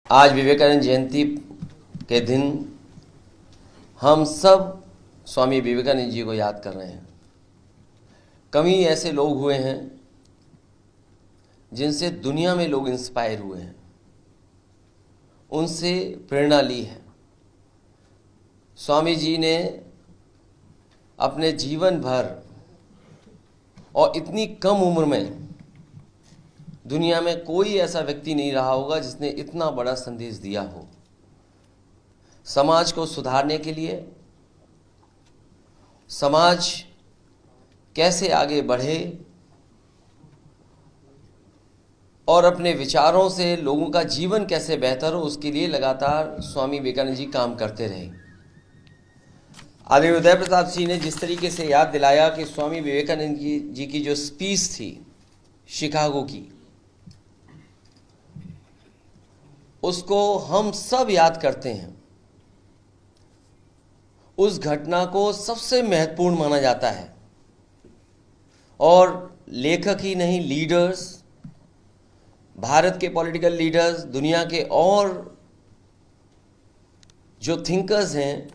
आज विवेकानंद जयंती के दिन हम सब स्वामी विवेकानंद जी को याद कर रहे हैं। कभी ऐसे लोग हुए हैं जिनसे दुनिया में लोग इंस्पायर हुए हैं, उनसे प्रेरणा ली है। स्वामी जी ने अपने जीवन भर और इतनी कम उम्र में दुनिया में कोई ऐसा व्यक्ति नहीं रहा होगा जिसने इतना बड़ा संदेश दिया हो। समाज को सुधारने के लिए, समाज कैसे आगे बढ़े और अपने विचारों से लोगों का जीवन कैसे बेहतर हो, उसके लिए लगातार स्वामी विवेकानंद जी काम करते रहे। आदरणीय उदय प्रताप जी ने जिस तरीके से याद दिलाया कि स्वामी विवेकानंद जी की जो स्पीच थी शिकागो की, उसको हम सब याद करते हैं। उस घटना को सबसे महत्वपूर्ण माना जाता है और लेखक ही नहीं, लीडर्स, भारत के पॉलिटिकल लीडर्स, दुनिया के और जो थिंकर्स हैं,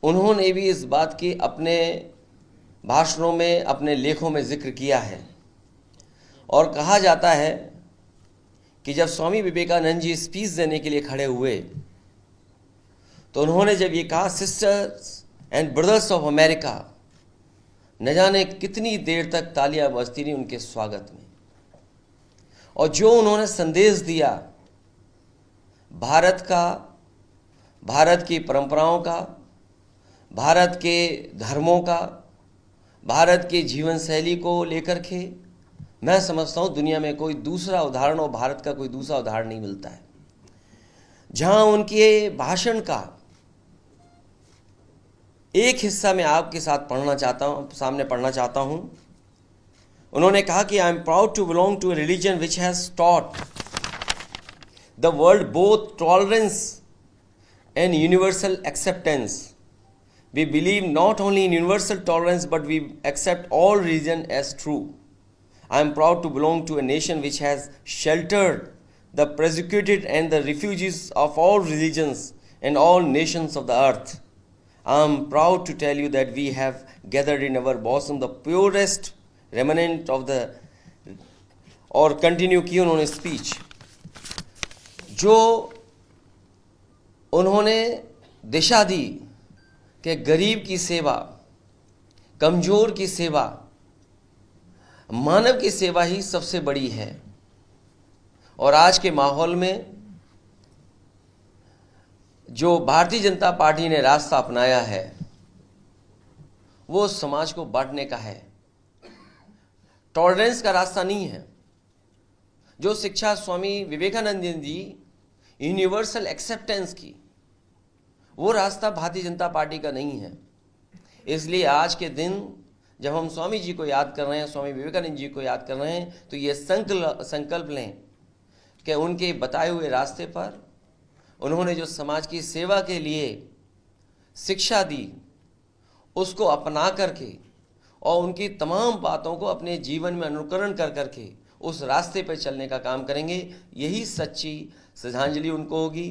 उन्होंने भी इस बात की अपने भाषणों में, अपने लेखों में जिक्र किया है। और कहा जाता है कि जब स्वामी विवेकानंद जी स्पीच देने के लिए खड़े हुए तो उन्होंने जब ये कहा, sisters and brothers of America, न जाने कितनी देर तक तालियां बजती रही उनके स्वागत में। और जो उन्होंने संदेश दिया भारत का, भारत की परंपराओं का, भारत के धर्मों का, भारत की जीवन शैली को लेकर के, मैं समझता हूं दुनिया में कोई दूसरा उदाहरण और भारत का कोई दूसरा उदाहरण नहीं मिलता है। जहां उनके भाषण का एक हिस्सा मैं आपके साथ सामने पढ़ना चाहता हूं। उन्होंने कहा कि I am proud to belong to a religion which has taught the world both tolerance and universal acceptance. We believe not only in universal tolerance but we accept all religion as true. I am proud to belong to a nation which has sheltered the persecuted and the refugees of all religions and all nations of the earth. I am proud to tell you that we have gathered in our bosom the purest remnant of the, और continue की उन्होंने speech, जो उन्होंने दिशा दी कि गरीब की सेवा, कमजोर की सेवा, मानव की सेवा ही सबसे बड़ी है। और आज के माहौल में जो भारतीय जनता पार्टी ने रास्ता अपनाया है वो समाज को बांटने का है, टॉलरेंस का रास्ता नहीं है। जो शिक्षा स्वामी विवेकानंद जी यूनिवर्सल एक्सेप्टेंस की, वो रास्ता भारतीय जनता पार्टी का नहीं है। इसलिए आज के दिन जब हम स्वामी जी को याद कर रहे हैं, स्वामी विवेकानंद जी को याद कर रहे हैं, तो ये संकल्प लें कि उनके बताए हुए रास्ते पर उन्होंने जो समाज की सेवा के लिए शिक्षा दी, उसको अपना करके और उनकी तमाम बातों को अपने जीवन में अनुकरण कर करके उस रास्ते पर चलने का काम करेंगे। यही सच्ची श्रद्धांजलि उनको होगी।